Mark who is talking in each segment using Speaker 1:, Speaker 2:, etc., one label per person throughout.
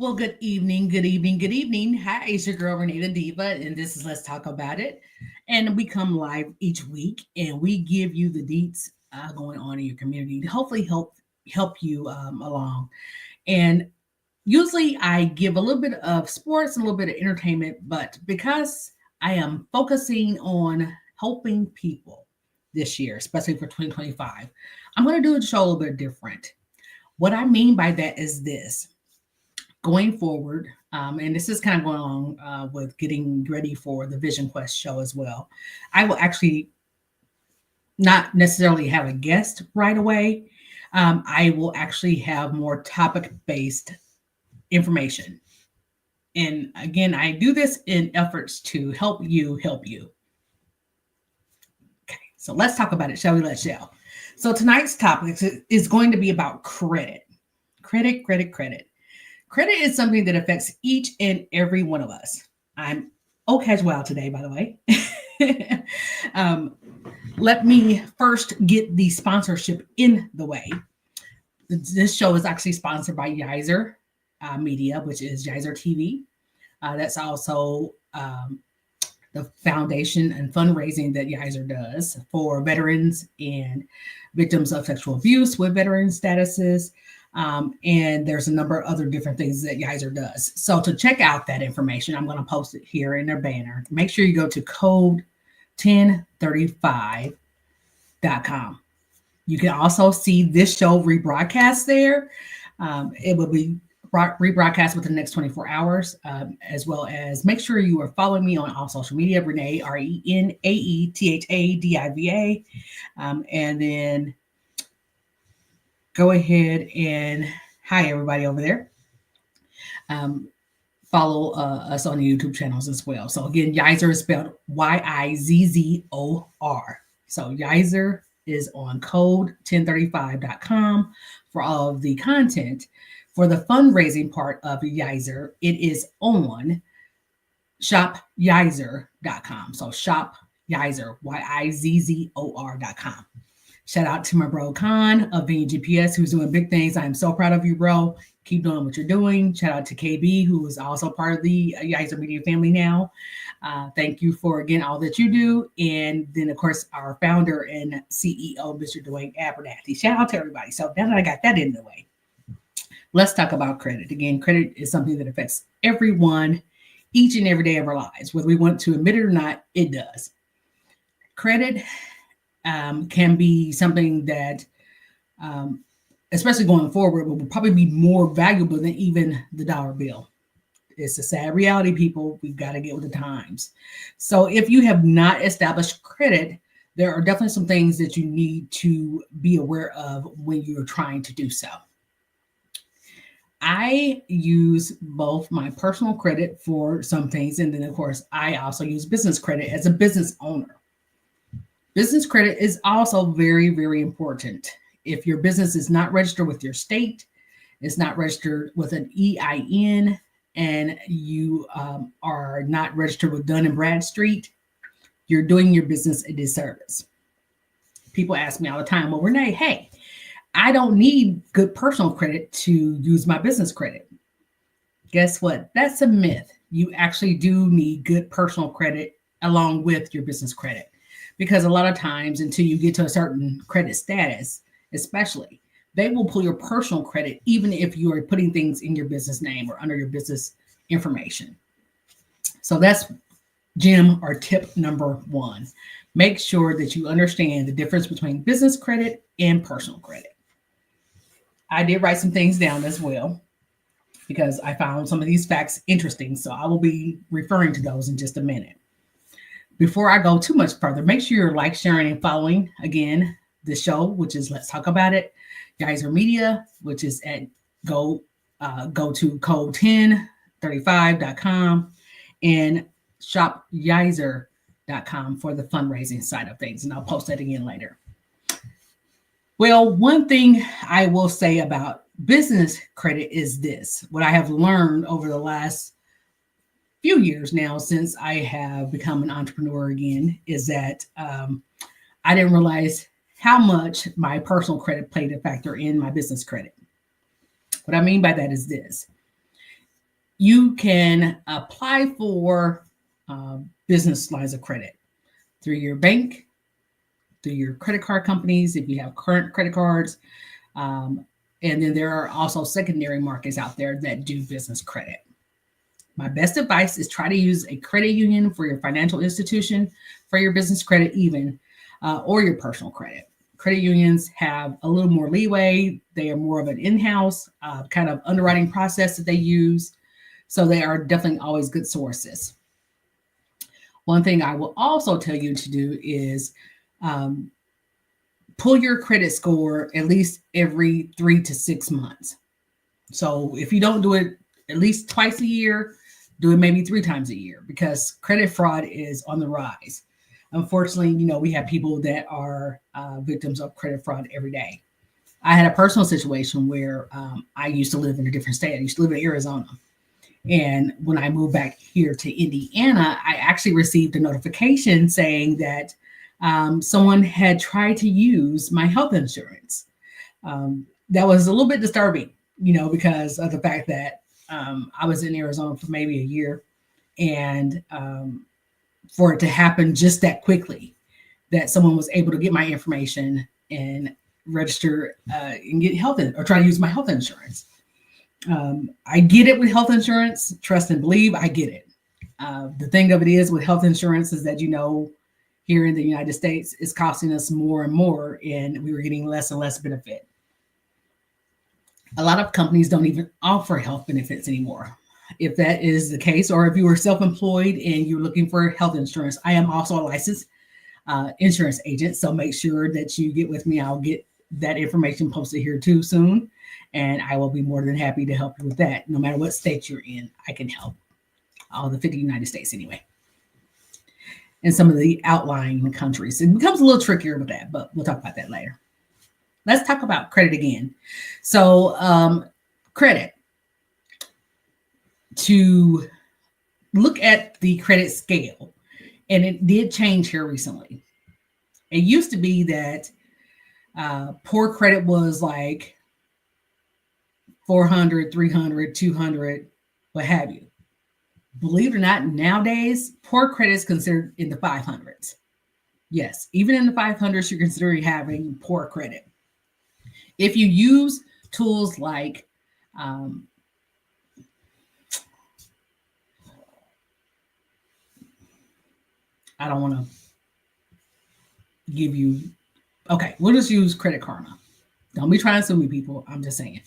Speaker 1: Well, good evening, good evening, good evening. Hi, it's your girl RenaeThaDiva, and this is Let's Talk About It. And we come live each week, and we give you the deets going on in your community to hopefully help you along. And usually, I give a little bit of sports, a little bit of entertainment, but because I am focusing on helping people this year, especially for 2025, I'm going to do a show a little bit different. What I mean by that is this going forward, and this is kind of going along with getting ready for the Vision Quest show as well. I will actually not necessarily have a guest right away. I will actually have more topic based information. And again, I do this in efforts to help you help you. Okay, so let's talk about it, shall we? Let's shall. So tonight's topic is going to be about credit. Credit. Credit is something that affects each and every one of us. I'm casual today, by the way. Let me first get the sponsorship in the way. This show is actually sponsored by Yizer Media, which is Yizer TV. That's also the foundation and fundraising that Yizer does for veterans and victims of sexual abuse with veteran statuses. And there's a number of other different things that Yizer does. So to check out that information, I'm going to post it here in their banner. Make sure you go to code1035.com. You can also see this show rebroadcast there. It will be rebroadcast within the next 24 hours, as well as make sure you are following me on all social media, Renee, RenaeThaDiva. And then go ahead and hi, everybody over there. Follow us on the YouTube channels as well. So again, Yizer is spelled Yizzor. So Yizer is on code1035.com for all of the content. For the fundraising part of Yizer, it is on shopyizer.com. So shop Yizer, Yizzor.com. Shout out to my bro Khan of VGPS, who's doing big things. I am so proud of you, bro. Keep doing what you're doing. Shout out to KB, who is also part of the Yizer Media family now. Thank you for, again, all that you do. And then, of course, our founder and CEO, Mr. Dwayne Abernathy. Shout out to everybody. So now that I got that in the way, let's talk about credit. Again, credit is something that affects everyone each and every day of our lives. Whether we want to admit it or not, it does. Credit can be something that, especially going forward, will probably be more valuable than even the dollar bill. It's a sad reality, people. We've got to get with the times. So if you have not established credit, there are definitely some things that you need to be aware of when you're trying to do so. I use both my personal credit for some things, and then, of course, I also use business credit as a business owner. Business credit is also very, very important. If your business is not registered with your state, it's not registered with an EIN, and you are not registered with Dun & Bradstreet, you're doing your business a disservice. People ask me all the time, well, Renee, hey, I don't need good personal credit to use my business credit. Guess what? That's a myth. You actually do need good personal credit along with your business credit. Because a lot of times, until you get to a certain credit status, especially, they will pull your personal credit, even if you are putting things in your business name or under your business information. So that's gem or tip number one. Make sure that you understand the difference between business credit and personal credit. I did write some things down as well because I found some of these facts interesting. So I will be referring to those in just a minute. Before I go too much further, make sure you're like, sharing, and following, again, the show, which is Let's Talk About It, Yizer Media, which is at go to code1035.com and shop Yizer.com for the fundraising side of things. And I'll post that again later. Well, one thing I will say about business credit is this. What I have learned over the last few years now since I have become an entrepreneur again is that I didn't realize how much my personal credit played a factor in my business credit. What I mean by that is this. you can apply for business lines of credit through your bank, through your credit card companies, if you have current credit cards. Um, and then there are also secondary markets out there that do business credit. My best advice is try to use a credit union for your financial institution, for your business credit, even, or your personal credit. Credit unions have a little more leeway. They are more of an in house kind of underwriting process that they use. So they are definitely always good sources. One thing I will also tell you to do is um, pull your credit score at least every 3 to 6 months. So if you don't do it at least twice a year, do it maybe 3 times a year, because credit fraud is on the rise. Unfortunately, we have people that are victims of credit fraud every day. I had a personal situation where I used to live in a different state. I used to live in Arizona. And when I moved back here to Indiana, I actually received a notification saying that someone had tried to use my health insurance. That was a little bit disturbing, because of the fact that I was in Arizona for maybe a year, and for it to happen just that quickly, that someone was able to get my information and register and get or try to use my health insurance. I get it with health insurance. Trust and believe, I get it. The thing of it is with health insurance is that, here in the United States, it's costing us more and more, and we were getting less and less benefit. A lot of companies don't even offer health benefits anymore. If that is the case, or if you are self-employed and you're looking for health insurance, I am also a licensed insurance agent. So make sure that you get with me. I'll get that information posted here too soon. And I will be more than happy to help you with that. No matter what state you're in, I can help. All the 50 United States anyway. And some of the outlying countries. It becomes a little trickier with that, but we'll talk about that later. Let's talk about credit again. So credit. To look at the credit scale, and it did change here recently. It used to be that poor credit was like 400, 300, 200, what have you. Believe it or not, nowadays, poor credit is considered in the 500s. Yes, even in the 500s, you're considering having poor credit. If you use tools like I don't want to give you, okay, we'll just use Credit Karma. Don't be trying to sue me, people. I'm just saying.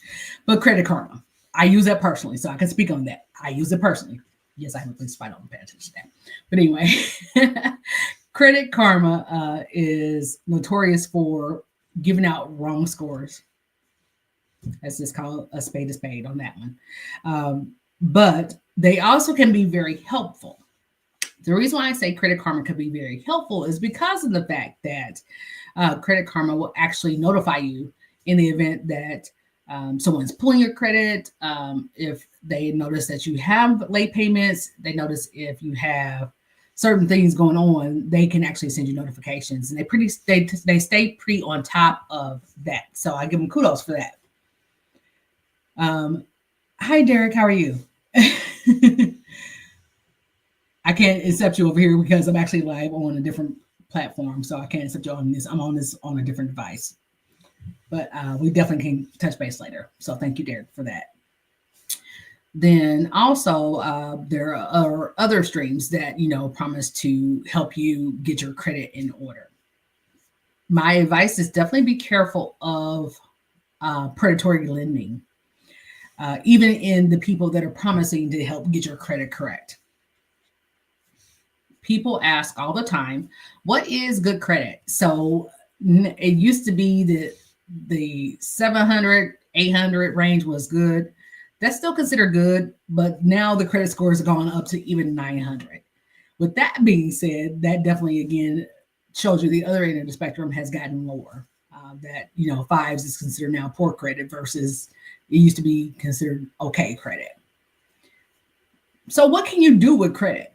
Speaker 1: But Credit Karma, I use that personally, so I can speak on that. I use it personally. Yes, I have a police fight on pay attention to that. But anyway, Credit Karma is notorious for giving out wrong scores. Let's just call a spade on that one. But they also can be very helpful. The reason why I say Credit Karma could be very helpful is because of the fact that Credit Karma will actually notify you in the event that someone's pulling your credit. If they notice that you have late payments, they notice if you have certain things going on, they can actually send you notifications, and they stay pretty on top of that. So I give them kudos for that. Hi, Derek. How are you? I can't accept you over here because I'm actually live on a different platform, so I can't accept you on this. I'm on this on a different device, but we definitely can touch base later. So thank you, Derek, for that. Then also there are other streams that promise to help you get your credit in order. My advice is definitely be careful of predatory lending, even in the people that are promising to help get your credit correct. People ask all the time, what is good credit? So it used to be that the 700, 800 range was good. That's still considered good, but now the credit scores have gone up to even 900. With that being said, that definitely, again, shows you the other end of the spectrum has gotten lower. That, fives is considered now poor credit versus it used to be considered okay credit. So what can you do with credit?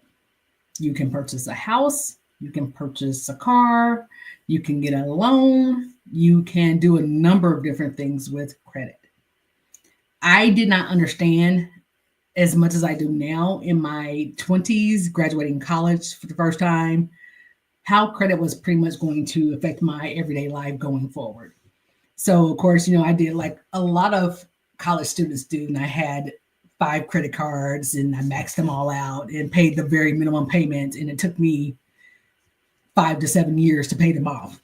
Speaker 1: You can purchase a house, you can purchase a car, you can get a loan, you can do a number of different things with credit. I did not understand as much as I do now in my 20s, graduating college for the first time, how credit was pretty much going to affect my everyday life going forward. So, of course, I did like a lot of college students do, and I had 5 credit cards and I maxed them all out and paid the very minimum payment. And it took me 5 to 7 years to pay them off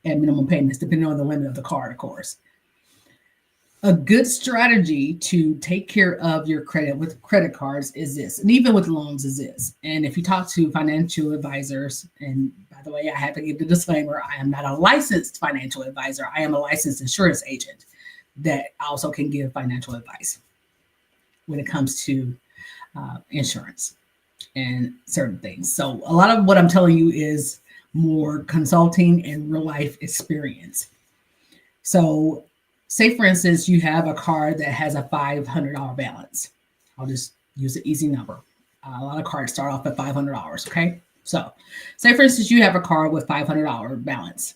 Speaker 1: at minimum payments, depending on the limit of the card, of course. A good strategy to take care of your credit with credit cards is this, and even with loans is this. And if you talk to financial advisors, and by the way, I have to give the disclaimer, I am not a licensed financial advisor. I am a licensed insurance agent that also can give financial advice when it comes to insurance and certain things. So a lot of what I'm telling you is more consulting and real life experience. So say, for instance, you have a card that has a $500 balance. I'll just use an easy number. A lot of cards start off at $500, okay? So say, for instance, you have a card with $500 balance.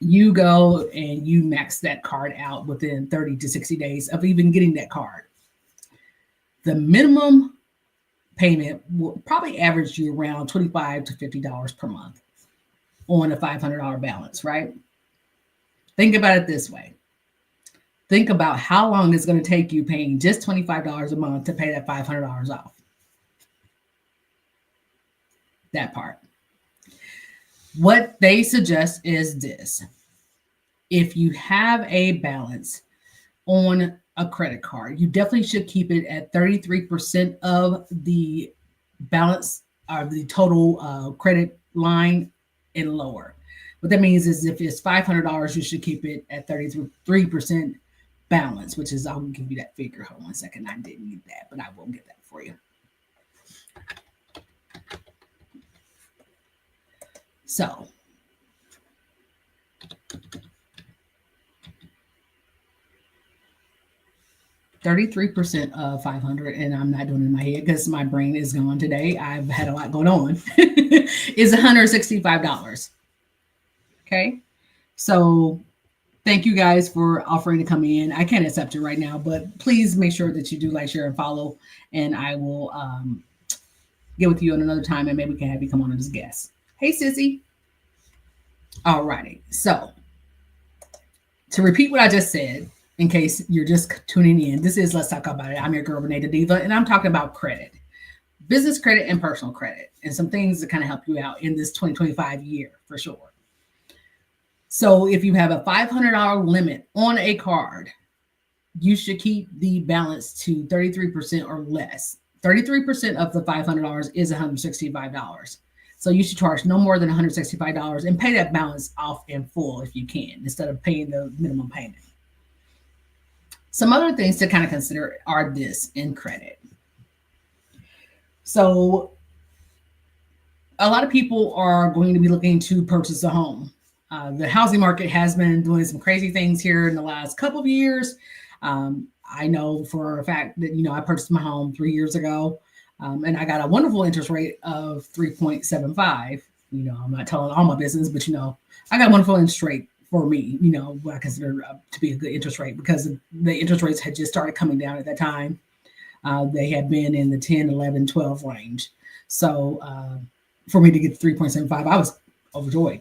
Speaker 1: You go and you max that card out within 30 to 60 days of even getting that card. The minimum payment will probably average you around $25 to $50 per month on a $500 balance, right? Think about it this way. Think about how long it's going to take you paying just $25 a month to pay that $500 off. That part. What they suggest is this. If you have a balance on a credit card, you definitely should keep it at 33% of the balance or the total credit line and lower. What that means is if it's $500, you should keep it at 33% balance, which is, I'll give you that figure. Hold on 1 second. I didn't need that, but I will get that for you. So 33% of 500, and I'm not doing it in my head because my brain is gone today. I've had a lot going on, is $165. Okay. So thank you guys for offering to come in. I can't accept it right now, but please make sure that you do like, share, and follow. And I will get with you at another time, and maybe we can have you come on as a guest. Hey, sissy. All righty. So to repeat what I just said, in case you're just tuning in, this is Let's Talk About It. I'm your girl, RenaeThaDiva, and I'm talking about credit, business credit and personal credit, and some things that kind of help you out in this 2025 year for sure. So if you have a $500 limit on a card, you should keep the balance to 33% or less. 33% of the $500 is $165. So you should charge no more than $165 and pay that balance off in full if you can, instead of paying the minimum payment. Some other things to kind of consider are this in credit. So a lot of people are going to be looking to purchase a home. The housing market has been doing some crazy things here in the last couple of years. I know for a fact that, I purchased my home 3 years ago, and I got a wonderful interest rate of 3.75. I'm not telling all my business, but, I got a wonderful interest rate for me, what I consider to be a good interest rate, because the interest rates had just started coming down at that time. They had been in the 10, 11, 12 range. So for me to get 3.75, I was overjoyed.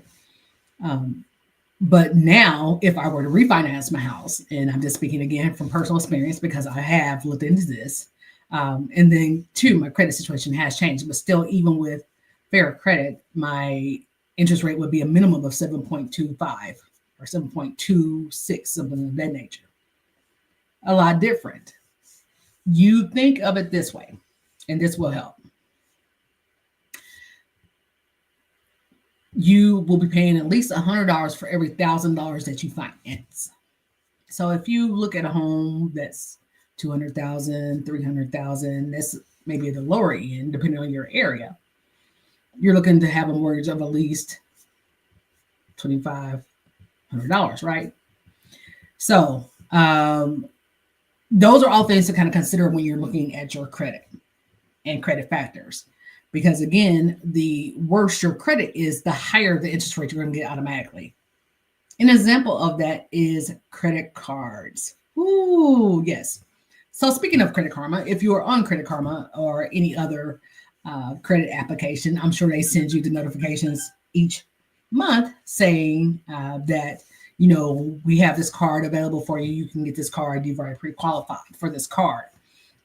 Speaker 1: But now if I were to refinance my house, and I'm just speaking again from personal experience because I have looked into this, and then two, my credit situation has changed, but still, even with fair credit, my interest rate would be a minimum of 7.25 or 7.26, something of that nature. A lot different. You think of it this way, and this will help. You will be paying at least $100 for every $1,000 that you finance. So if you look at a home that's $200,000, $300,000, that's maybe at the lower end, depending on your area, you're looking to have a mortgage of at least $2,500, right? So those are all things to kind of consider when you're looking at your credit and credit factors. Because again, the worse your credit is, the higher the interest rate you're going to get automatically. An example of that is credit cards. Ooh, yes. So speaking of Credit Karma, if you are on Credit Karma or any other credit application, I'm sure they send you the notifications each month saying that, we have this card available for you. You can get this card. You've already pre-qualified for this card.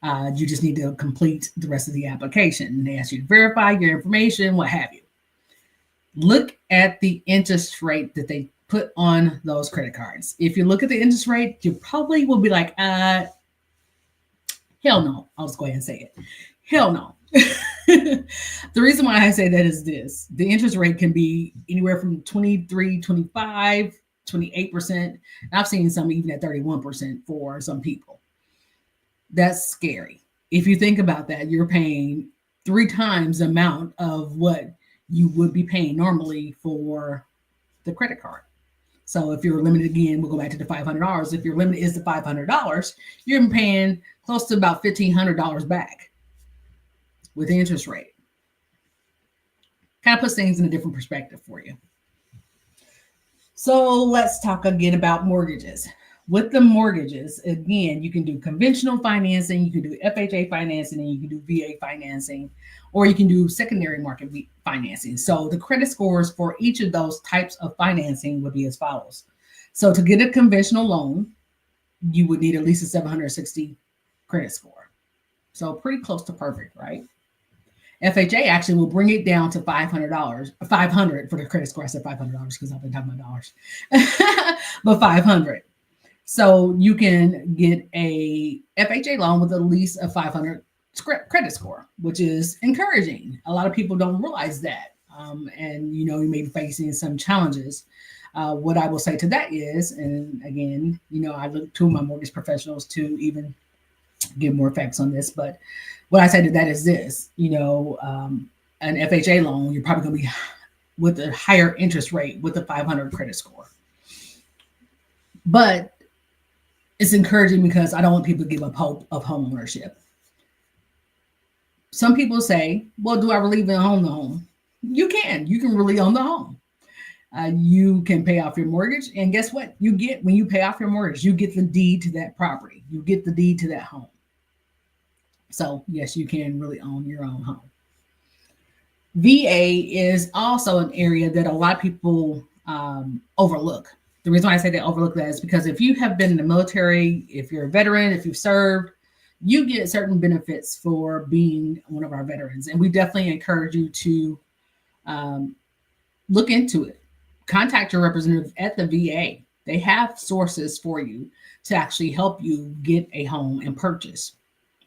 Speaker 1: You just need to complete the rest of the application. They ask you to verify your information, what have you. Look at the interest rate that they put on those credit cards. If you look at the interest rate, you probably will be like, hell no. I'll just go ahead and say it. Hell no. The reason why I say that is this. The interest rate can be anywhere from 23, 25, 28%. I've seen some even at 31% for some people. That's scary. If you think about that, you're paying 3 times the amount of what you would be paying normally for the credit card. So if you're limited, again, we'll go back to the $500. If your limit is the $500, you're paying close to about $1,500 back with the interest rate. Kind of puts things in a different perspective for you. So let's talk again about mortgages. With the mortgages, again, you can do conventional financing, you can do FHA financing, and you can do VA financing, or you can do secondary market financing. So the credit scores for each of those types of financing would be as follows. So to get a conventional loan, you would need at least a 760 credit score. So pretty close to perfect, right? FHA actually will bring it down to $500 for the credit score. I said $500 because I've been talking about dollars, but $500. So you can get a FHA loan with at least a 500 credit score, which is encouraging. A lot of people don't realize that. And, you may be facing some challenges. What I will say to that is, and again, I look to my mortgage professionals to even give more facts on this, but what I say to that is this, an FHA loan, you're probably going to be with a higher interest rate with a 500 credit score. But it's encouraging because I don't want people to give up hope of home ownership. Some people say, well, do I really even own the home? You can really own the home. You can pay off your mortgage. And guess what? When you pay off your mortgage, you get the deed to that property. You get the deed to that home. So yes, you can really own your own home. VA is also an area that a lot of people overlook. The reason why I say they overlook that is because if you have been in the military, if you're a veteran, if you've served, you get certain benefits for being one of our veterans. And we definitely encourage you to look into it. Contact your representative at the VA. They have sources for you to actually help you get a home and purchase.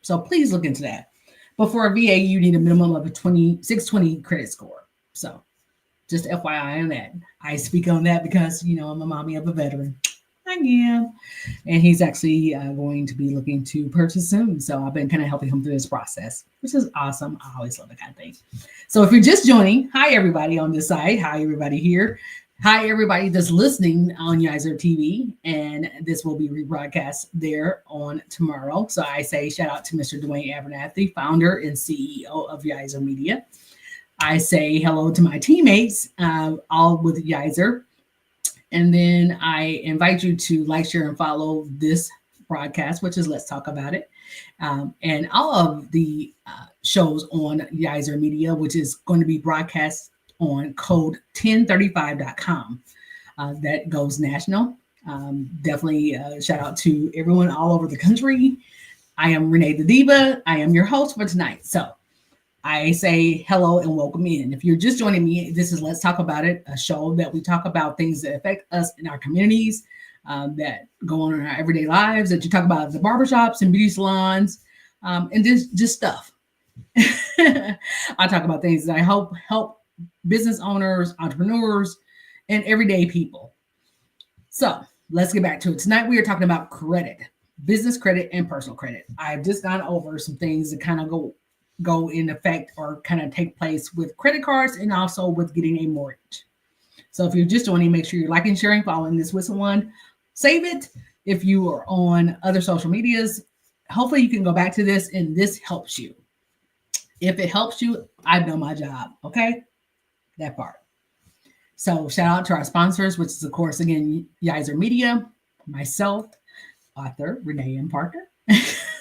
Speaker 1: So please look into that. But for a VA, you need a minimum of a 620 credit score. So just FYI on that. I speak on that because, I'm a mommy of a veteran. I am. And he's actually going to be looking to purchase soon. So I've been kind of helping him through this process, which is awesome. I always love that kind of thing. So if you're just joining, hi, everybody on this side. Hi, everybody here. Hi, everybody that's listening on Yizer TV. And this will be rebroadcast there on tomorrow. So I say shout out to Mr. Dwayne Abernathy, founder and CEO of Yizer Media. I say hello to my teammates, all with Yizer. And then I invite you to like, share, and follow this broadcast, which is Let's Talk About It. And all of the shows on Yizer Media, which is going to be broadcast on code 1035.com. That goes national. Definitely shout out to everyone all over the country. I am RenaeThaDiva. I am your host for tonight. So I say hello and welcome in. If you're just joining me, this is Let's Talk About It, a show that we talk about things that affect us in our communities, that go on in our everyday lives, that you talk about the barbershops and beauty salons, and just stuff. I talk about things that I hope help business owners, entrepreneurs, and everyday people. So let's get back to it. Tonight we are talking about credit, business credit and personal credit. I've just gone over some things that kind of go in effect or kind of take place with credit cards and also with getting a mortgage. So if you're just joining, make sure you're liking, sharing, following this with someone. Save it. If you are on other social medias, hopefully you can go back to this and this helps you. If it helps you, I've done my job. Okay. That part. So shout out to our sponsors, which is of course, again, Yizer Media, myself, author Renee M. Parker,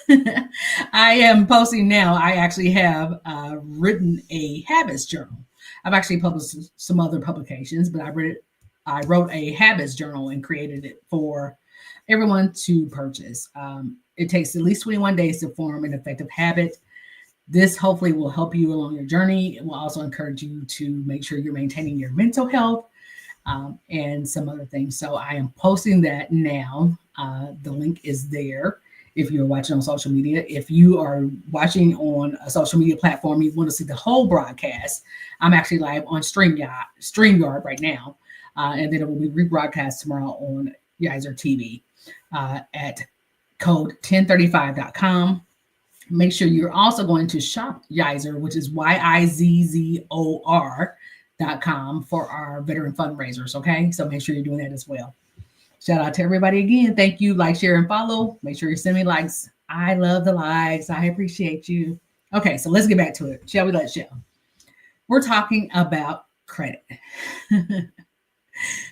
Speaker 1: I am posting now. I actually have written a habits journal. I've actually published some other publications, but I wrote a habits journal and created it for everyone to purchase. It takes at least 21 days to form an effective habit. This hopefully will help you along your journey. It will also encourage you to make sure you're maintaining your mental health and some other things. So I am posting that now. The link is there if you're watching on social media. If you are watching on a social media platform, you want to see the whole broadcast, I'm actually live on StreamYard right now. And then it will be rebroadcast tomorrow on Yizer TV at code 1035.com. Make sure you're also going to shop Yizer, which is YIZZOR.com for our veteran fundraisers. Okay. So make sure you're doing that as well. Shout out to everybody again. Thank you. Like, share, and follow. Make sure you send me likes. I love the likes. I appreciate you. Okay. So let's get back to it. Shall we? Let's shall. We're talking about credit.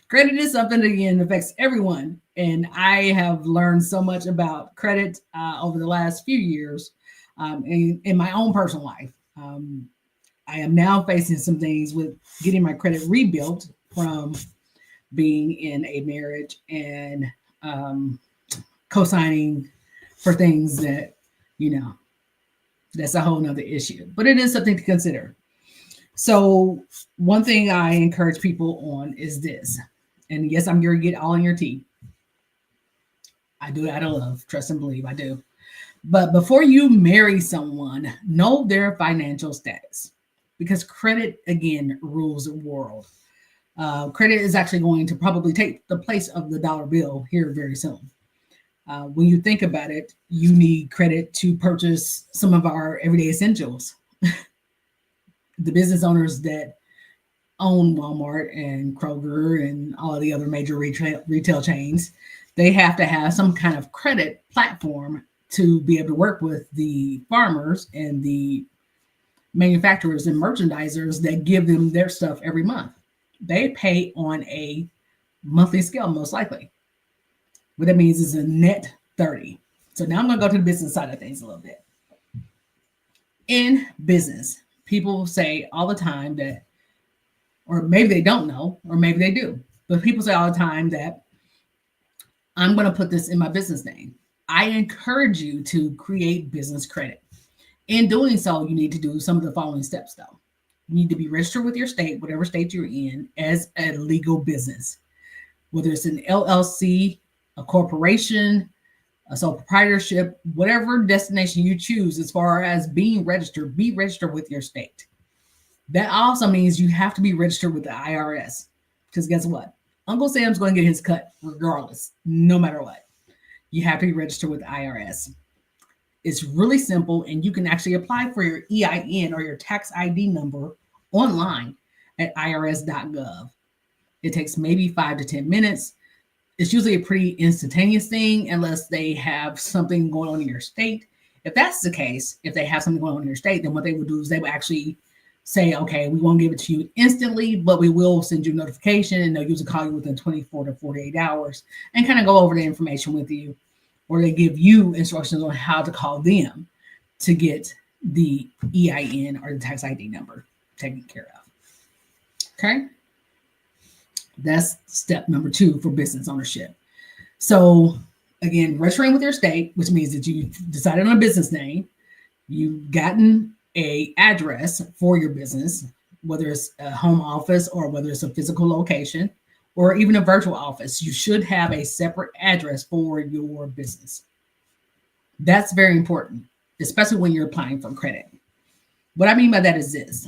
Speaker 1: Credit is something that, again, affects everyone. And I have learned so much about credit over the last few years in my own personal life. I am now facing some things with getting my credit rebuilt from being in a marriage and co-signing for things that, that's a whole nother issue. But it is something to consider. So one thing I encourage people on is this. And yes, I'm going to get all in your teeth. I do it out of love. Trust and believe I do. But before you marry someone, know their financial status. Because credit, again, rules the world. Credit is actually going to probably take the place of the dollar bill here very soon. When you think about it, you need credit to purchase some of our everyday essentials. The business owners that own Walmart and Kroger and all of the other major retail chains, they have to have some kind of credit platform to be able to work with the farmers and the manufacturers and merchandisers that give them their stuff every month. They pay on a monthly scale, most likely. What that means is a net 30. So now I'm going to go to the business side of things a little bit. In business, people say all the time that, or maybe they don't know, or maybe they do, but people say all the time that I'm going to put this in my business name. I encourage you to create business credit. In doing so, you need to do some of the following steps, though. You need to be registered with your state, whatever state you're in, as a legal business, whether it's an LLC, a corporation, a sole proprietorship, whatever destination you choose as far as being registered, be registered with your state. That also means you have to be registered with the IRS, because guess what? Uncle Sam's going to get his cut regardless, no matter what. You have to be registered with the IRS. It's really simple, and you can actually apply for your EIN or your tax ID number online at irs.gov. It takes maybe 5 to 10 minutes. It's usually a pretty instantaneous thing unless they have something going on in your state. If that's the case, if they have something going on in your state, then what they would do is they would actually say, okay, we won't give it to you instantly, but we will send you a notification, and they'll usually call you within 24 to 48 hours and kind of go over the information with you, or they give you instructions on how to call them to get the EIN or the tax ID number taken care of. Okay. That's step number 2 for business ownership. So again, registering with your state, which means that you decided on a business name, you've gotten a address for your business, whether it's a home office or whether it's a physical location or even a virtual office. You should have a separate address for your business. That's very important, especially when you're applying for credit. What I mean by that is this.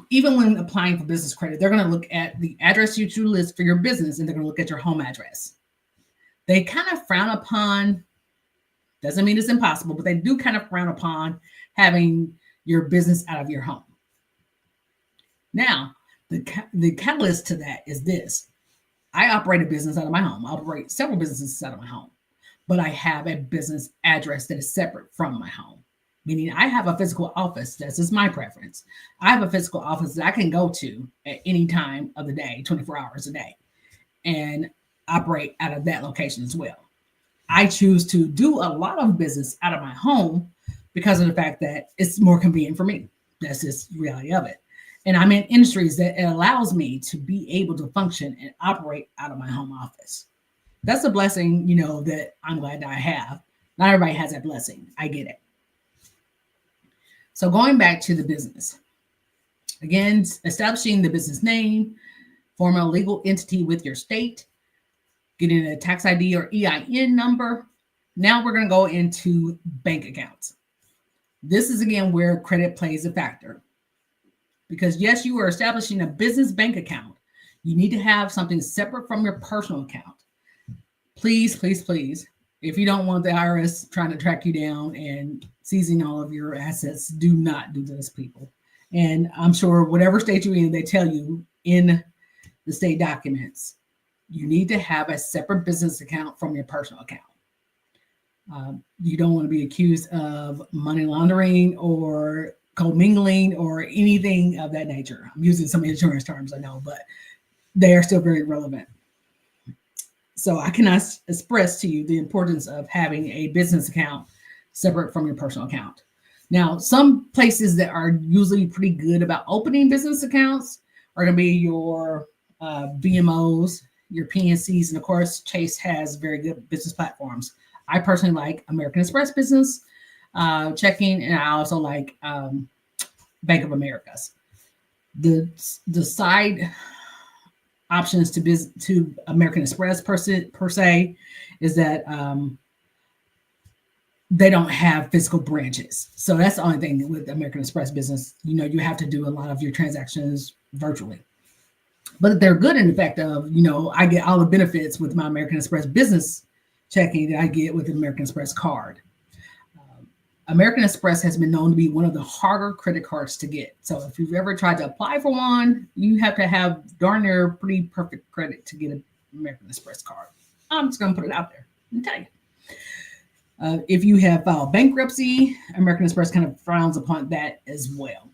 Speaker 1: Even when applying for business credit, they're going to look at the address you list for your business, and they're going to look at your home address. They kind of frown upon, doesn't mean it's impossible, but they do kind of frown upon having your business out of your home. Now, the catalyst to that is this. I operate a business out of my home. I operate several businesses out of my home, but I have a business address that is separate from my home. Meaning I have a physical office. That's just my preference. I have a physical office that I can go to at any time of the day, 24 hours a day, and operate out of that location as well. I choose to do a lot of business out of my home because of the fact that it's more convenient for me. That's just the reality of it. And I'm in industries that it allows me to be able to function and operate out of my home office. That's a blessing, that I'm glad that I have. Not everybody has that blessing. I get it. So going back to the business, again, establishing the business name, form a legal entity with your state, getting a tax ID or EIN number. Now we're going to go into bank accounts. This is again where credit plays a factor. Because yes, you are establishing a business bank account. You need to have something separate from your personal account. Please, please, please, if you don't want the IRS trying to track you down and seizing all of your assets, do not do this, people. And I'm sure whatever state you're in, they tell you in the state documents, you need to have a separate business account from your personal account. You don't want to be accused of money laundering or commingling or anything of that nature. I'm using some insurance terms, I know, but they are still very relevant. So I cannot express to you the importance of having a business account separate from your personal account. Now, some places that are usually pretty good about opening business accounts are going to be your BMOs, your PNCs, and of course, Chase has very good business platforms. I personally like American Express Business Checking, and I also like Bank of America's. The side options to American Express per se is that they don't have physical branches. So that's the only thing with American Express Business. You have to do a lot of your transactions virtually. But they're good in the fact of, I get all the benefits with my American Express Business Checking that I get with the American Express card. American Express has been known to be one of the harder credit cards to get. So if you've ever tried to apply for one, you have to have darn near pretty perfect credit to get an American Express card. I'm just going to put it out there and tell you. If you have filed bankruptcy, American Express kind of frowns upon that as well.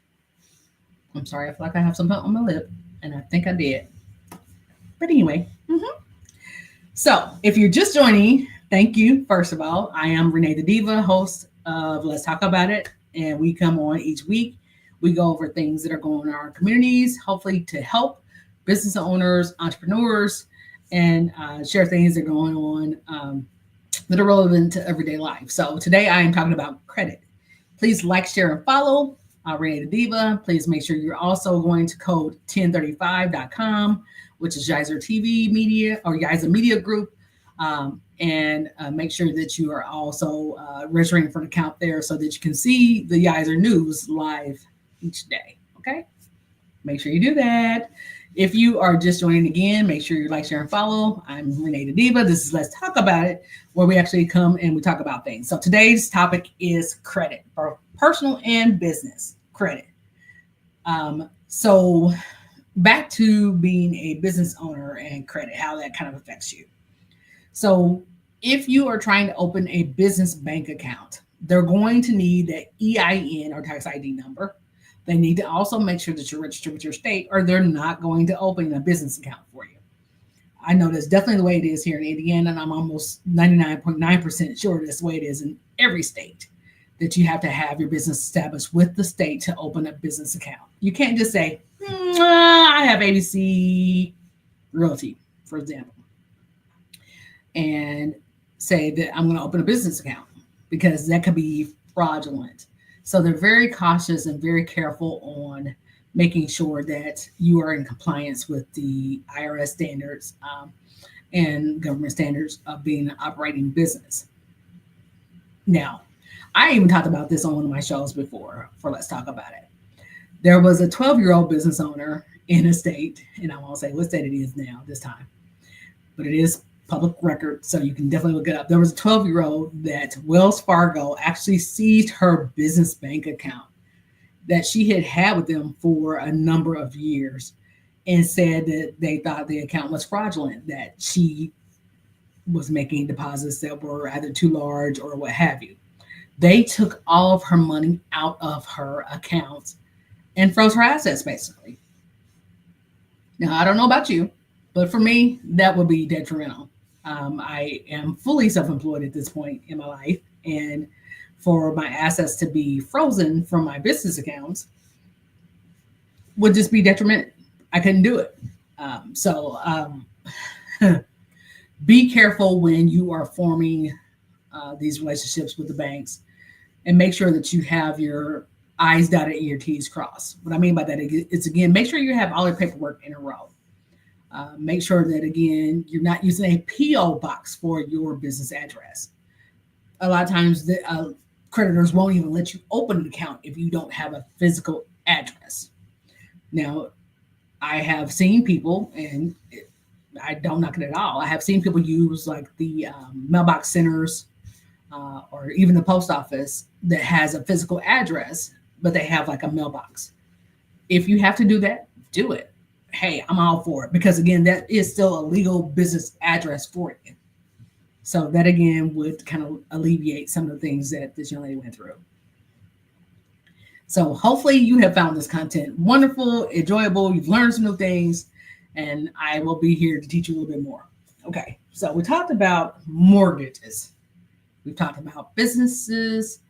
Speaker 1: I'm sorry, I feel like I have something on my lip, and I think I did. But anyway, So if you're just joining, thank you. First of all, I am RenaeThaDiva, host of Let's Talk About It, and we come on each week. We go over things that are going on in our communities, hopefully to help business owners, entrepreneurs, and share things that are going on that are relevant to everyday life. So today I am talking about credit. Please like, share, and follow RenaeThaDiva. Please make sure you're also going to code 1035.com, which is Yizer TV Media or Yizer Media Group. And make sure that you are also registering for an account there so that you can see the Yizer News live each day. Okay? Make sure you do that. If you are just joining again, make sure you like, share, and follow. I'm RenaeThaDiva. This is Let's Talk About It, where we actually come and we talk about things. So today's topic is credit, for personal and business credit. So back to being a business owner and credit, how that kind of affects you. So if you are trying to open a business bank account, they're going to need the EIN or tax ID number. They need to also make sure that you're registered with your state, or they're not going to open a business account for you. I know that's definitely the way it is here in Indiana, and I'm almost 99.9% sure that's the way it is in every state, that you have to have your business established with the state to open a business account. You can't just say, I have ABC Realty, for example, and say that I'm going to open a business account, because that could be fraudulent. So they're very cautious and very careful on making sure that you are in compliance with the IRS standards and government standards of being an operating business. Now, I even talked about this on one of my shows before for Let's Talk About It. There was a 12-year-old business owner in a state, and I won't say what state it is now this time, but it is public record, so you can definitely look it up. There was a 12-year-old that Wells Fargo actually seized her business bank account that she had had with them for a number of years, and said that they thought the account was fraudulent, that she was making deposits that were either too large or what have you. They took all of her money out of her accounts and froze her assets, basically. Now, I don't know about you, but for me, that would be detrimental. I am fully self-employed at this point in my life, and for my assets to be frozen from my business accounts would just be detriment. I couldn't do it. So be careful when you are forming these relationships with the banks, and make sure that you have your I's dotted and your T's crossed. What I mean by that is, again, make sure you have all your paperwork in a row. Make sure that, again, you're not using a P.O. box for your business address. A lot of times, the creditors won't even let you open an account if you don't have a physical address. Now, I have seen people, and I don't knock it at all. I have seen people use like the mailbox centers or even the post office that has a physical address, but they have like a mailbox. If you have to do that, do it. Hey, I'm all for it, because again, that is still a legal business address for you. So that again would kind of alleviate some of the things that this young lady went through. So hopefully you have found this content wonderful, enjoyable. You've learned some new things, and I will be here to teach you a little bit more. Okay, so we talked about mortgages. We've talked about businesses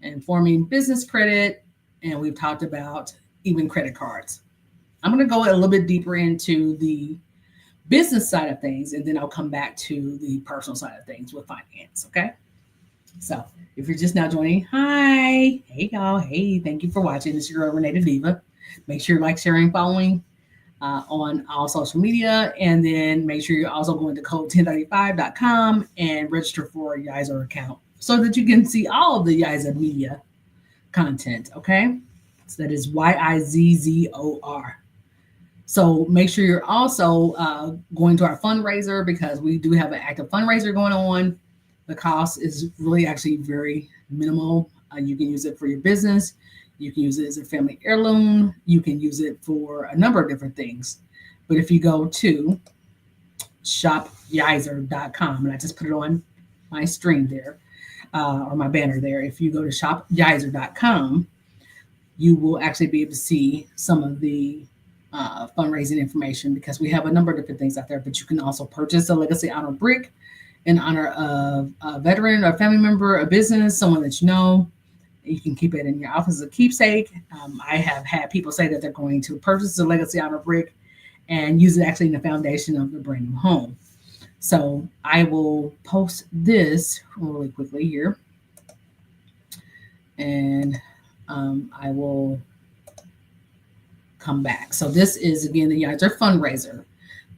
Speaker 1: and forming business credit, and we've talked about even credit cards. I'm going to go a little bit deeper into the business side of things, and then I'll come back to the personal side of things with finance, okay? So if you're just now joining, hi, hey y'all, hey, thank you for watching. This is your girl, RenaeThaDiva. Make sure you like, sharing, following on all social media, and then make sure you're also going to code1035.com and register for a Yizer account so that you can see all of the Yizer media content, okay? So that is Yizzor. So make sure you're also going to our fundraiser, because we do have an active fundraiser going on. The cost is really actually very minimal. You can use it for your business. You can use it as a family heirloom. You can use it for a number of different things. But if you go to shopyizer.com, and I just put it on my stream there, or my banner there. If you go to shopyizer.com, you will actually be able to see some of the fundraising information, because we have a number of different things out there. But you can also purchase a Legacy Honor brick in honor of a veteran or family member, a business, someone that you know. You can keep it in your office as a keepsake. I have had people say that they're going to purchase a Legacy Honor brick and use it actually in the foundation of the brand new home. So I will post this really quickly here, and I will come back. So this is, again, the Yizer fundraiser.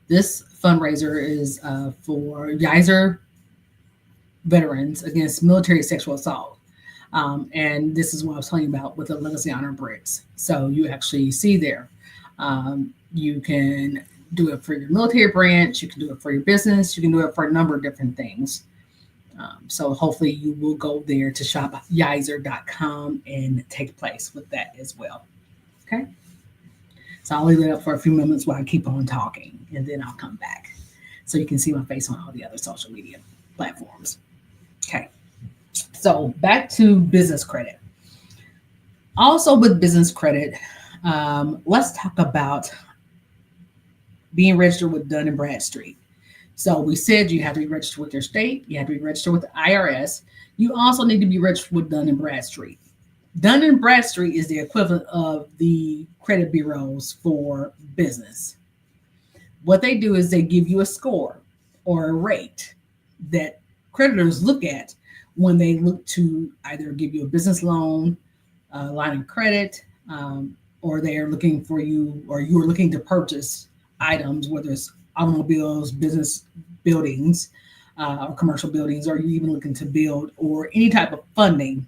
Speaker 1: This fundraiser is for Yizer veterans against military sexual assault. And this is what I was telling you about with the Legacy Honor bricks. So you actually see there, you can do it for your military branch, you can do it for your business, you can do it for a number of different things. So hopefully you will go there to shopyizer.com and take place with that as well. Okay. So I'll leave it up for a few minutes while I keep on talking, and then I'll come back so you can see my face on all the other social media platforms. Okay. So back to business credit. Also with business credit, let's talk about being registered with Dun & Bradstreet. So we said you have to be registered with your state. You have to be registered with the IRS. You also need to be registered with Dun & Bradstreet. Dun & Bradstreet is the equivalent of the credit bureaus for business. What they do is they give you a score or a rate that creditors look at when they look to either give you a business loan, a line of credit, or they are looking for you, or you are looking to purchase items, whether it's automobiles, business buildings, or commercial buildings, or you even looking to build, or any type of funding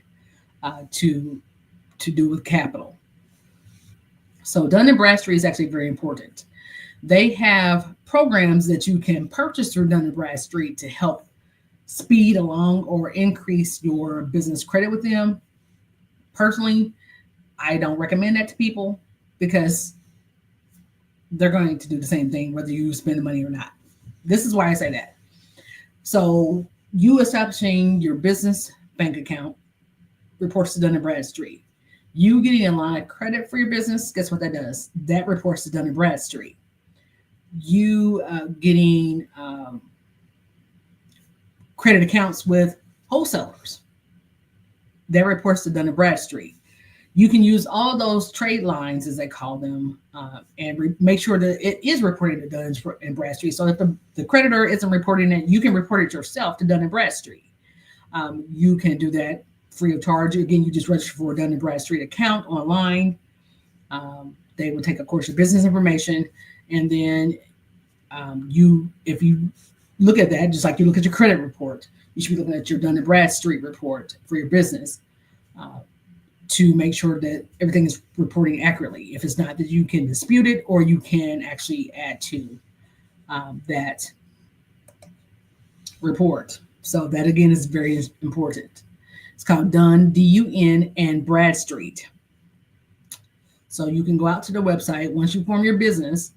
Speaker 1: to do with capital. So Dun & Bradstreet is actually very important. They have programs that you can purchase through Dun & Bradstreet to help speed along or increase your business credit with them. Personally, I don't recommend that to people, because they're going to do the same thing whether you spend the money or not. This is why I say that. So you establishing your business bank account reports to Dun & Bradstreet. You getting a line of credit for your business, guess what that does? That reports to Dun & Bradstreet. You getting credit accounts with wholesalers. That reports to Dun& Bradstreet. You can use all those trade lines, as they call them, and make sure that it is reported to Dun & Bradstreet. So if the creditor isn't reporting it, you can report it yourself to Dun & Bradstreet. You can do that free of charge. Again, you just register for a Dun & Bradstreet account online. They will take, of course, your business information, and then if you look at that, just like you look at your credit report, you should be looking at your Dun & Bradstreet report for your business to make sure that everything is reporting accurately. If it's not, that you can dispute it, or you can actually add to that report. So that, again, is very important. It's called Dun, D-U-N, and Bradstreet. So you can go out to the website once you form your business.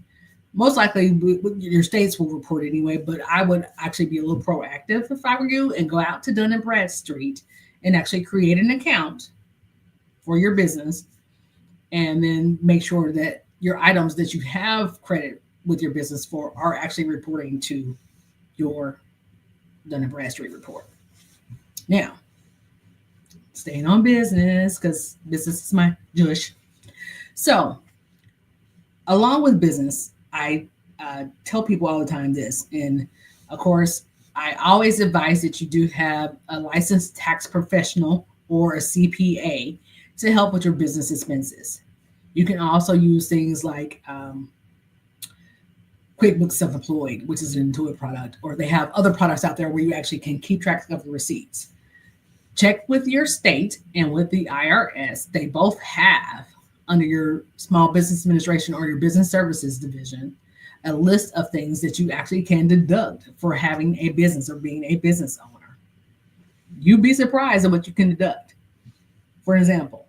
Speaker 1: Most likely your states will report anyway, but I would actually be a little proactive if I were you and go out to Dun & Bradstreet and actually create an account for your business, and then make sure that your items that you have credit with your business for are actually reporting to your Dun & Bradstreet report. Now, staying on business, because business is my jush. So, along with business, I tell people all the time this, and of course, I always advise that you do have a licensed tax professional or a CPA to help with your business expenses. You can also use things like QuickBooks Self-Employed, which is an Intuit product, or they have other products out there where you actually can keep track of the receipts. Check with your state and with the IRS. They both have, under your Small Business Administration or your Business Services Division, a list of things that you actually can deduct for having a business or being a business owner. You'd be surprised at what you can deduct. For example,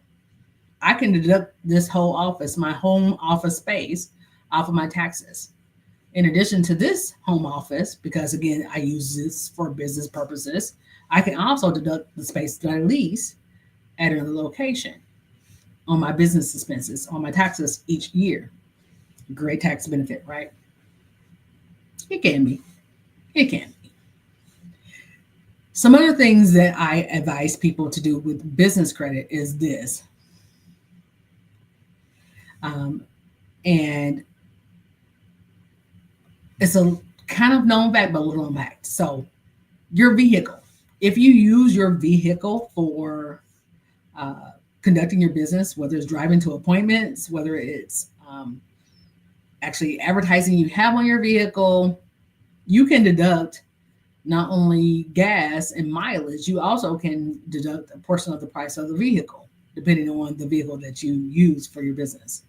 Speaker 1: I can deduct this whole office, my home office space, off of my taxes. In addition to this home office, because again, I use this for business purposes, I can also deduct the space that I lease at another location on my business expenses, on my taxes each year. Great tax benefit, right? It can be. It can be. Some other things that I advise people to do with business credit is this. And it's a kind of known fact, but a little known fact. So your vehicle, if you use your vehicle for conducting your business, whether it's driving to appointments, whether it's actually advertising you have on your vehicle, you can deduct not only gas and mileage, you also can deduct a portion of the price of the vehicle, depending on the vehicle that you use for your business.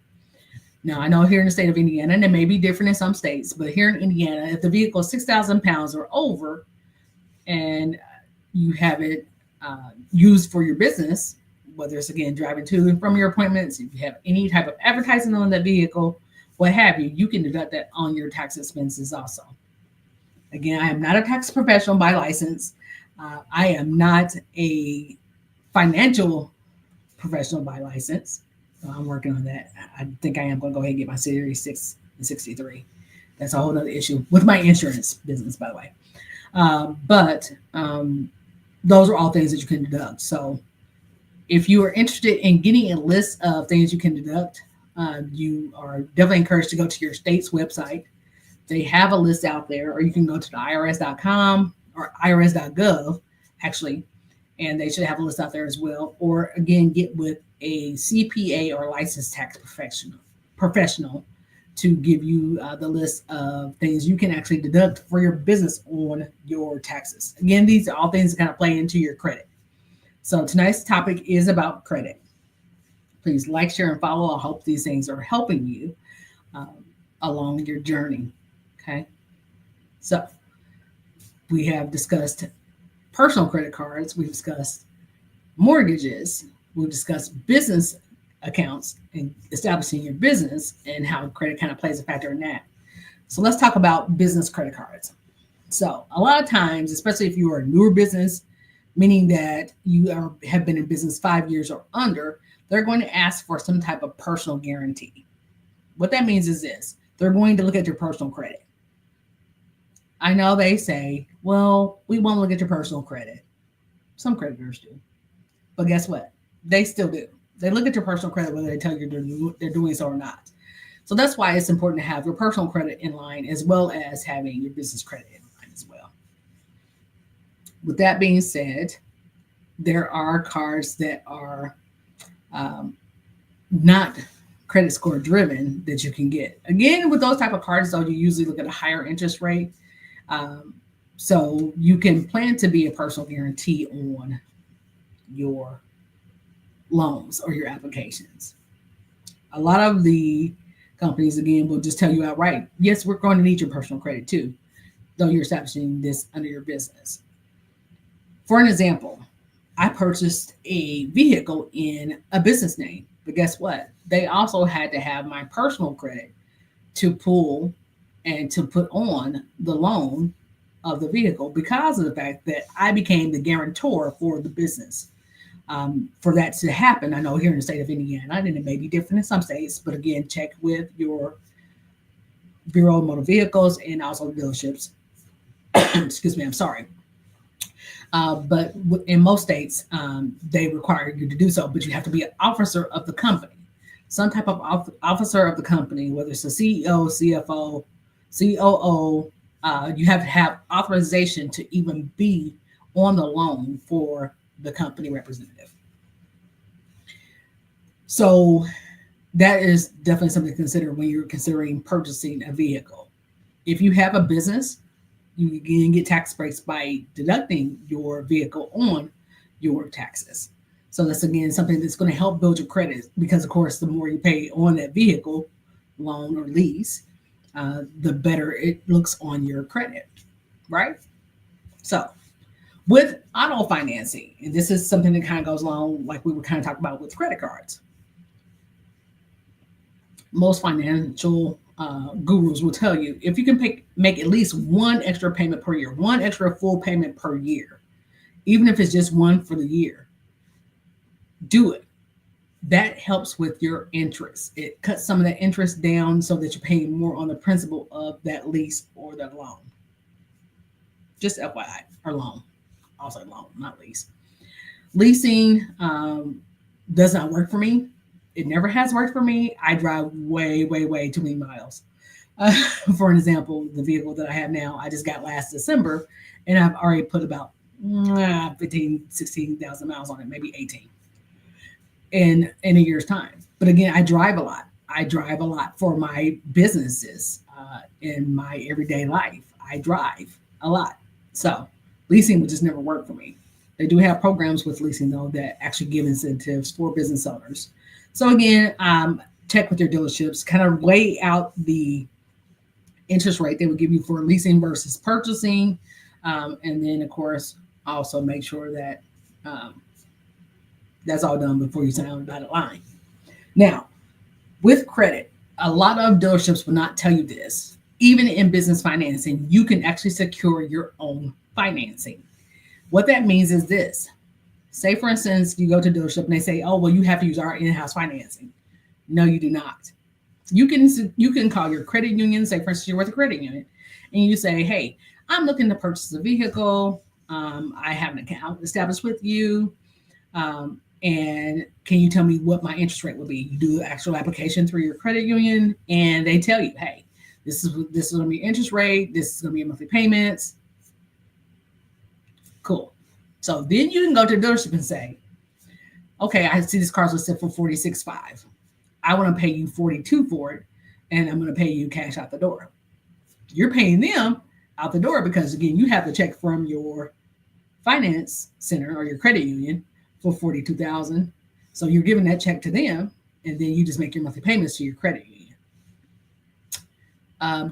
Speaker 1: Now, I know here in the state of Indiana, and it may be different in some states, but here in Indiana, if the vehicle is 6,000 pounds or over, and you have it used for your business, whether it's, again, driving to and from your appointments, if you have any type of advertising on that vehicle, what have you, you can deduct that on your tax expenses also. Again, I am not a tax professional by license. I am not a financial professional by license. So I'm working on that. I think I am going to go ahead and get my Series 6 and 63. That's a whole other issue with my insurance business, by the way. But those are all things that you can deduct. So if you are interested in getting a list of things you can deduct, you are definitely encouraged to go to your state's website. They have a list out there, or you can go to the IRS.com or IRS.gov, actually, and they should have a list out there as well. Or again, get with a CPA or licensed tax professional to give you the list of things you can actually deduct for your business on your taxes. Again, these are all things that kind of play into your credit. So tonight's topic is about credit. Please like, share, and follow. I hope these things are helping you along your journey. Okay. So we have discussed personal credit cards. We've discussed mortgages. We've discussed business accounts and establishing your business and how credit kind of plays a factor in that. So let's talk about business credit cards. So a lot of times, especially if you are a newer business, meaning that you have been in business 5 years or under, they're going to ask for some type of personal guarantee. What that means is this: they're going to look at your personal credit. I know they say Well, we won't look at your personal credit. Some creditors do. But guess what? They still do. They look at your personal credit whether they tell you they're doing so or not. So that's why it's important to have your personal credit in line as well as having your business credit in line as well. With that being said, there are cards that are um, not credit score driven that you can get. Again, with those type of cards, though, you usually look at a higher interest rate. Um, so you can plan to be a personal guarantee on your loans or your applications. A lot of the companies, again, will just tell you outright, yes, we're going to need your personal credit too, though you're establishing this under your business. For an example, I purchased a vehicle in a business name, but guess what? They also had to have my personal credit to pull and to put on the loan of the vehicle because of the fact that I became the guarantor for the business. For that to happen, I know here in the state of Indiana, and it may be different in some states, but again, check with your Bureau of Motor Vehicles and also dealerships. Excuse me, I'm sorry. But in most states, they require you to do so, but you have to be an officer of the company, some type of officer of the company, whether it's a CEO, CFO, COO. You have to have authorization to even be on the loan for the company representative. So that is definitely something to consider when you're considering purchasing a vehicle. If you have a business, you can get tax breaks by deducting your vehicle on your taxes. So that's again something that's going to help build your credit because, of course, the more you pay on that vehicle, loan or lease, the better it looks on your credit, right? So with auto financing, and this is something that kind of goes along like we were kind of talking about with credit cards. Most financial gurus will tell you if you can make at least one extra payment per year, one extra full payment per year, even if it's just one for the year, do it. That helps with your interest. It cuts some of that interest down so that you're paying more on the principal of that lease or that loan. Just FYI, or loan. Also loan, not lease. Leasing does not work for me. It never has worked for me. I drive way, way, way too many miles. For an example, the vehicle that I have now, I just got last December, and I've already put about 15, 16,000 miles on it, maybe 18 in a year's time. But again, I drive a lot. I drive a lot for my businesses in my everyday life. I drive a lot. So leasing would just never work for me. They do have programs with leasing, though, that actually give incentives for business owners. So again, check with your dealerships, kind of weigh out the interest rate they would give you for leasing versus purchasing. And then, of course, also make sure that that's all done before you sign on the dotted line. Now, with credit, a lot of dealerships will not tell you this. Even in business financing, you can actually secure your own financing. What that means is this. Say, for instance, you go to a dealership and they say, oh, well, you have to use our in-house financing. No, you do not. You can call your credit union, say, for instance, you're with a credit union, and you say, hey, I'm looking to purchase a vehicle. I have an account established with you. And can you tell me what my interest rate will be? You do the actual application through your credit union, and they tell you, hey, this is going to be interest rate. This is going to be your monthly payments. Cool. So then you can go to the dealership and say, okay, I see this car's listed for $46,500. I want to pay you $42,000 for it, and I'm going to pay you cash out the door. You're paying them out the door because, again, you have the check from your finance center or your credit union for $42,000. So you're giving that check to them, and then you just make your monthly payments to your credit union.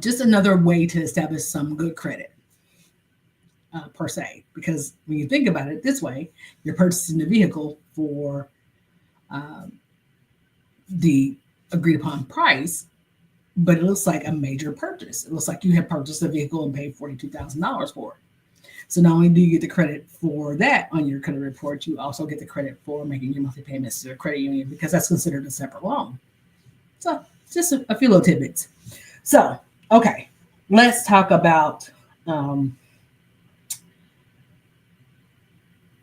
Speaker 1: Just another way to establish some good credit. Per se, because when you think about it this way, you're purchasing the vehicle for the agreed upon price, but it looks like a major purchase. It looks like you have purchased a vehicle and paid $42,000 for it. So not only do you get the credit for that on your credit report, you also get the credit for making your monthly payments to the credit union because that's considered a separate loan. So just a few little tidbits. So, okay, let's talk about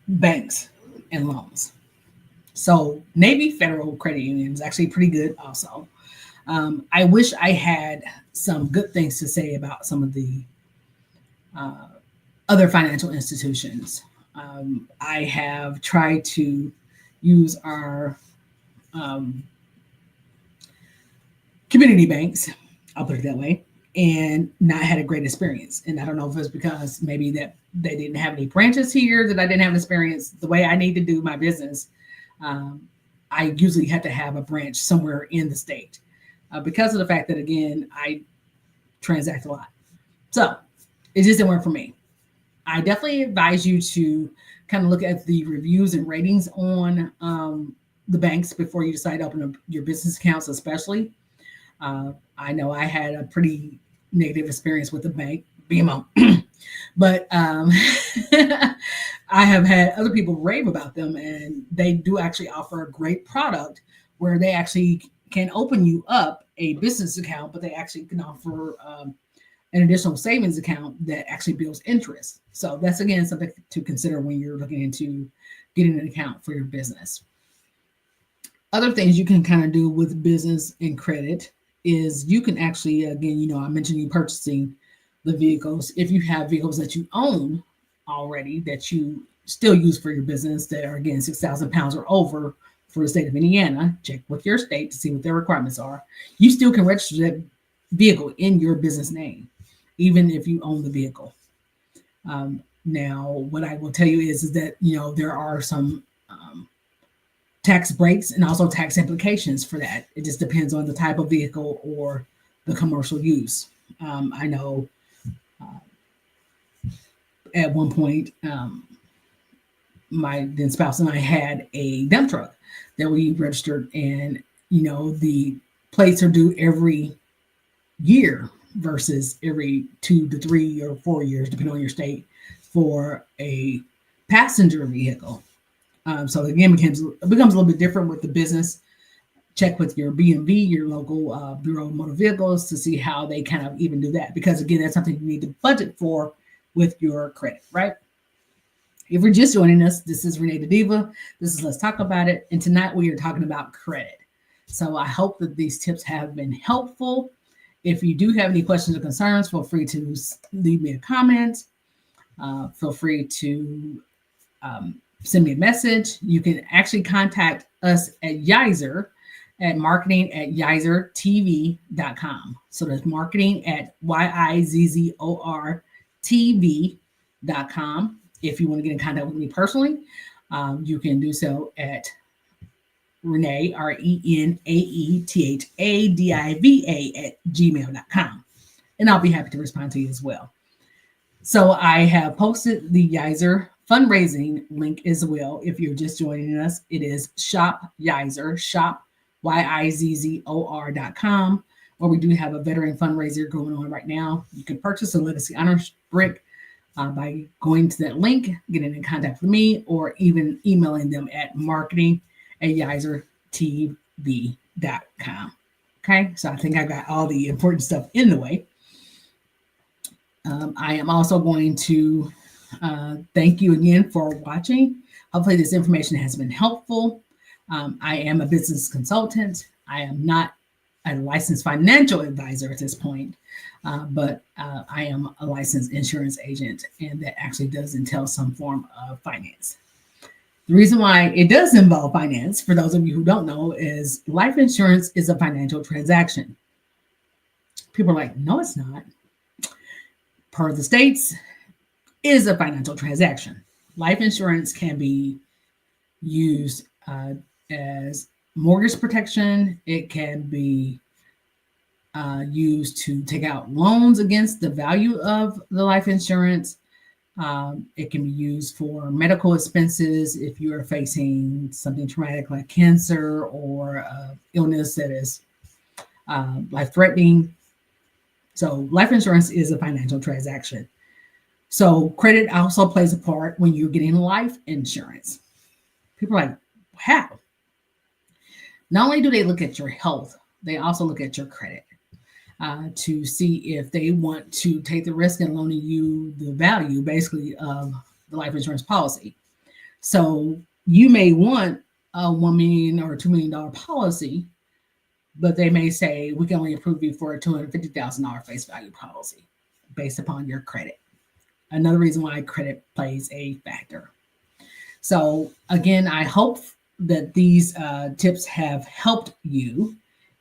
Speaker 1: banks and loans. So Navy Federal Credit Union is actually pretty good also. I wish I had some good things to say about some of the uh, other financial institutions. I have tried to use our um, community banks, I'll put it that way, and not had a great experience. And I don't know if it's because maybe that they didn't have any branches here, that I didn't have an experience the way I need to do my business. Um, I usually have to have a branch somewhere in the state because of the fact that, again, I transact a lot. So it just didn't work for me. I definitely advise you to kind of look at the reviews and ratings on the banks before you decide to open up your business accounts, especially. I know I had a pretty negative experience with the bank, BMO, but I have had other people rave about them, and they do actually offer a great product where they actually can open you up a business account, but they actually can offer an additional savings account that actually builds interest. So that's again something to consider when you're looking into getting an account for your business. Other things you can kind of do with business and credit is you can actually, again, I mentioned you purchasing the vehicles. If you have vehicles that you own already that you still use for your business that are, again, 6,000 pounds or over for the state of Indiana, check with your state to see what their requirements are. You still can register that vehicle in your business name, even if you own the vehicle. Now, what I will tell you is that, there are some tax breaks and also tax implications for that. It just depends on the type of vehicle or the commercial use. I know at one point, my then spouse and I had a dump truck that we registered, and the plates are due every year versus every 2 to 3 or 4 years, depending on your state, for a passenger vehicle. So again, it becomes a little bit different with the business. Check with your BMV, your local Bureau of Motor Vehicles, to see how they kind of even do that. Because again, that's something you need to budget for with your credit, right? If you're just joining us, this is RenaeThaDiva. This is Let's Talk About It. And tonight we are talking about credit. So I hope that these tips have been helpful. If you do have any questions or concerns, feel free to leave me a comment. Feel free to send me a message. You can actually contact us at Yizer at marketing@yizertv.com. So that's marketing at YIZZORTV.com. If you want to get in contact with me personally, you can do so at Renae, RenaeThaDiva at gmail.com. And I'll be happy to respond to you as well. So I have posted the Yizer fundraising link as well. If you're just joining us, it is Shop Yizer, shop YIZZOR.com, where we do have a veteran fundraiser going on right now. You can purchase a Legacy Honors brick by going to that link, getting in contact with me, or even emailing them at marketing@YIZerTV.com. Okay, so I think I got all the important stuff in the way. I am also going to thank you again for watching. Hopefully this information has been helpful. I am a business consultant. I am not a licensed financial advisor at this point, but I am a licensed insurance agent, and that actually does entail some form of finance. The reason why it does involve finance, for those of you who don't know, is life insurance is a financial transaction. People are like, no, it's not. Per the states, is a financial transaction. Life insurance can be used as mortgage protection. It can be used to take out loans against the value of the life insurance. It can be used for medical expenses if you are facing something traumatic like cancer or illness that is life-threatening. So life insurance is a financial transaction. So credit also plays a part when you're getting life insurance. People are like, how? Not only do they look at your health, they also look at your credit to see if they want to take the risk in loaning you the value, basically, of the life insurance policy. So you may want a $1 million or $2 million policy, but they may say we can only approve you for a $250,000 face value policy based upon your credit. Another reason why credit plays a factor. So again, I hope that these tips have helped you.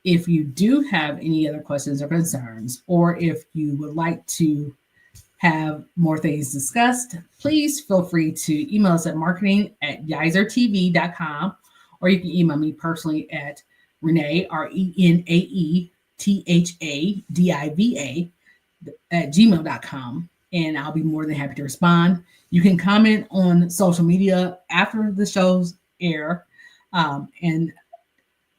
Speaker 1: If you do have any other questions or concerns, or if you would like to have more things discussed, please feel free to email us at marketing@yisertv.com, or you can email me personally at Renee, RenaeThaDiva at gmail.com, and I'll be more than happy to respond. You can comment on social media after the shows air, and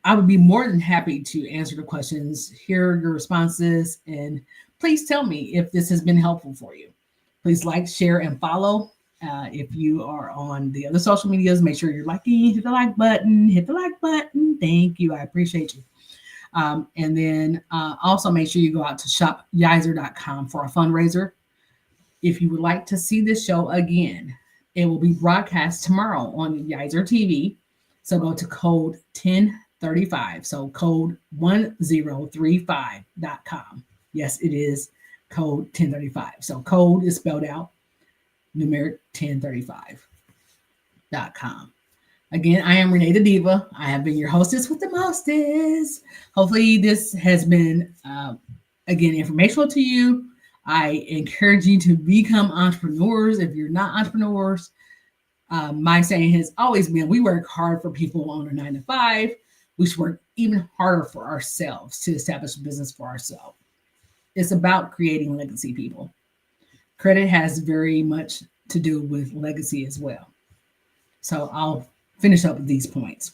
Speaker 1: I would be more than happy to answer the questions, hear your responses, and please tell me if this has been helpful for you. Please like, share, and follow. If you are on the other social medias, make sure you're liking, hit the like button, Thank you. I appreciate you. And then also make sure you go out to shopyiser.com for a fundraiser. If you would like to see this show again, it will be broadcast tomorrow on Yiser TV. So go to code 1035. So code 1035.com. Yes, it is code 1035. So code is spelled out, numeric 1035.com. Again, I am RenaeThaDiva. I have been your hostess with the mostest. Hopefully this has been, again, informational to you. I encourage you to become entrepreneurs. If you're not entrepreneurs, my saying has always been, we work hard for people on a 9-to-5. We should work even harder for ourselves to establish a business for ourselves. It's about creating legacy, people. Credit has very much to do with legacy as well. So I'll finish up with these points.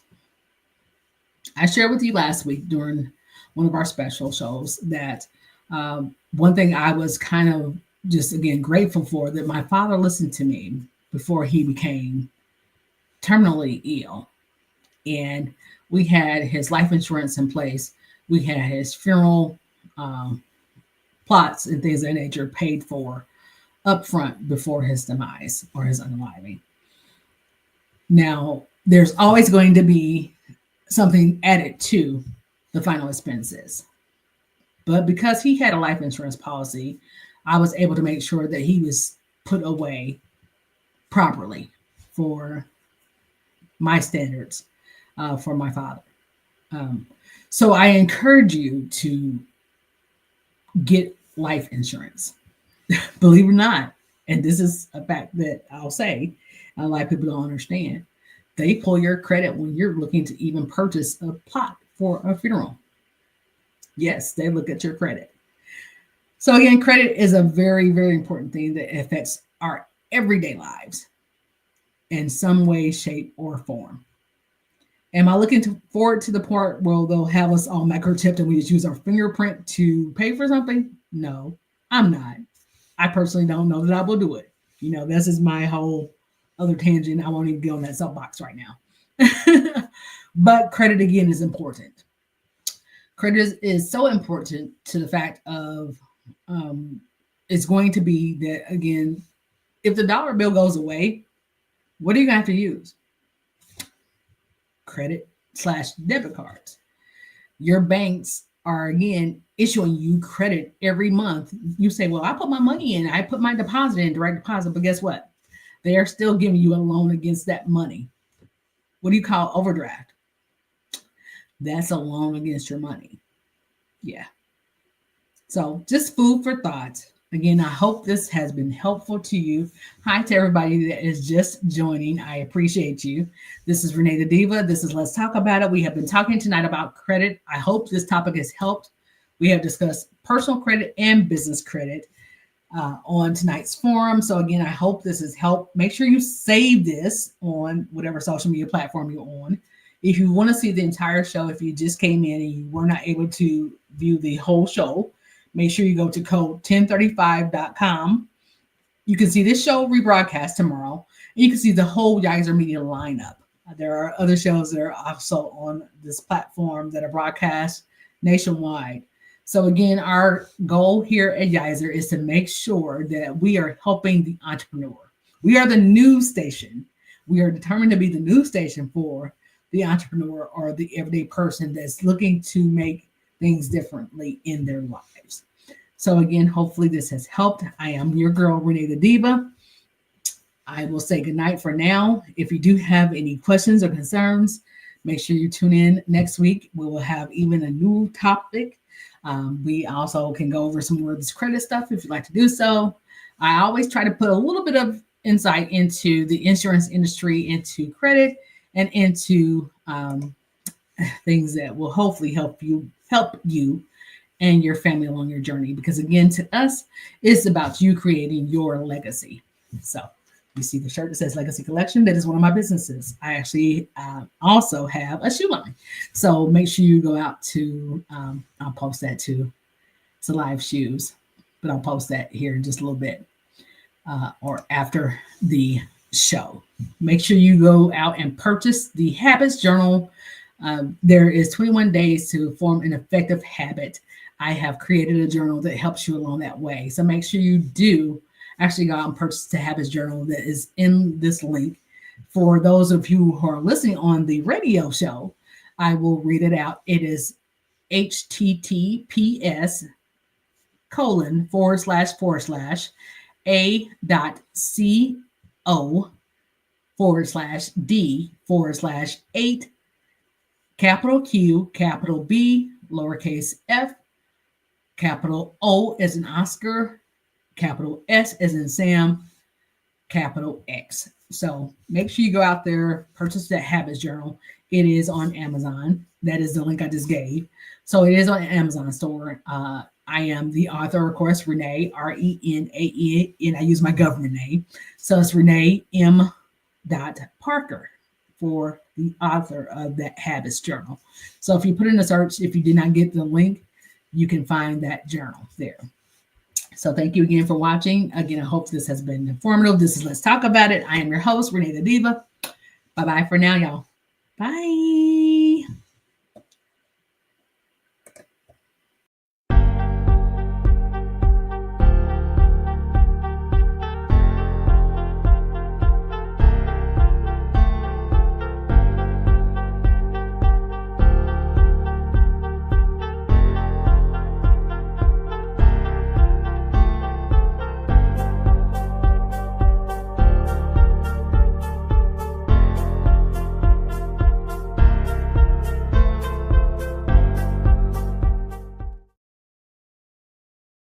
Speaker 1: I shared with you last week during one of our special shows that one thing I was kind of just, again, grateful for, that my father listened to me before he became terminally ill. And we had his life insurance in place. We had his funeral plots and things of that nature paid for upfront before his demise or his unaliving. Now, there's always going to be something added to the final expenses. But because he had a life insurance policy, I was able to make sure that he was put away properly for my standards, for my father. So I encourage you to get life insurance. Believe it or not, and this is a fact that I'll say, a lot of people don't understand. They pull your credit when you're looking to even purchase a plot for a funeral. Yes, they look at your credit. So again, credit is a very, very important thing that affects our everyday lives in some way, shape, or form. Am I looking forward to the part where they'll have us all microchipped and we just use our fingerprint to pay for something? No, I'm not. I personally don't know that I will do it. You know, this is my whole other tangent. I won't even get on that soapbox right now. But credit, again, is important. Credit is so important to the fact of it's going to be that, again, if the dollar bill goes away, what are you going to have to use? Credit/debit cards. Your banks are, again, issuing you credit every month. You say, well, I put my money in, I put my deposit in, direct deposit, but guess what? They are still giving you a loan against that money. What do you call overdraft? That's a loan against your money. Yeah. So just food for thought. Again, I hope this has been helpful to you. Hi to everybody that is just joining. I appreciate you. This is RenaeThaDiva. This is Let's Talk About It. We have been talking tonight about credit. I hope this topic has helped. We have discussed personal credit and business credit on tonight's forum. So again, I hope this has helped. Make sure you save this on whatever social media platform you're on. If you want to see the entire show, if you just came in and you were not able to view the whole show, make sure you go to code 1035.com. You can see this show rebroadcast tomorrow. And you can see the whole Yiser Media lineup. There are other shows that are also on this platform that are broadcast nationwide. So again, our goal here at Yiser is to make sure that we are helping the entrepreneur. We are the news station. We are determined to be the news station for the entrepreneur or the everyday person that's looking to make things differently in their lives. So again, hopefully this has helped. I am your girl, RenaeThaDiva. I will say goodnight for now. If you do have any questions or concerns, make sure you tune in next week. We will have even a new topic. We also can go over some more of this credit stuff if you'd like to do so. I always try to put a little bit of insight into the insurance industry, into credit, and into things that will hopefully help you and your family along your journey. Because again, to us, it's about you creating your legacy. So you see the shirt that says Legacy Collection. That is one of my businesses. I actually also have a shoe line. So make sure you go out to, I'll post that too. It's a live shoes, but I'll post that here in just a little bit or after the show. Make sure you go out and purchase the Habits Journal. There is 21 days to form an effective habit. I have created a journal that helps you along that way. So make sure you do actually go out and purchase the Habits Journal that is in this link. For those of you who are listening on the radio show, I will read it out. It is https://a.co/d/8 capital Q, capital B, lowercase f, capital O as in Oscar, capital S as in Sam, capital X. So make sure you go out there, purchase that Habits Journal. It is on Amazon. That is the link I just gave. So it is on Amazon store. I am the author, of course, Renee, Renae, and I use my government name. So it's Renee M. Parker for the author of that Habits Journal. So if you put in a search, if you did not get the link, you can find that journal there. So thank you again for watching. Again, I hope this has been informative. This is Let's Talk About It. I am your host, RenaeThaDiva. Bye-bye for now, y'all. Bye.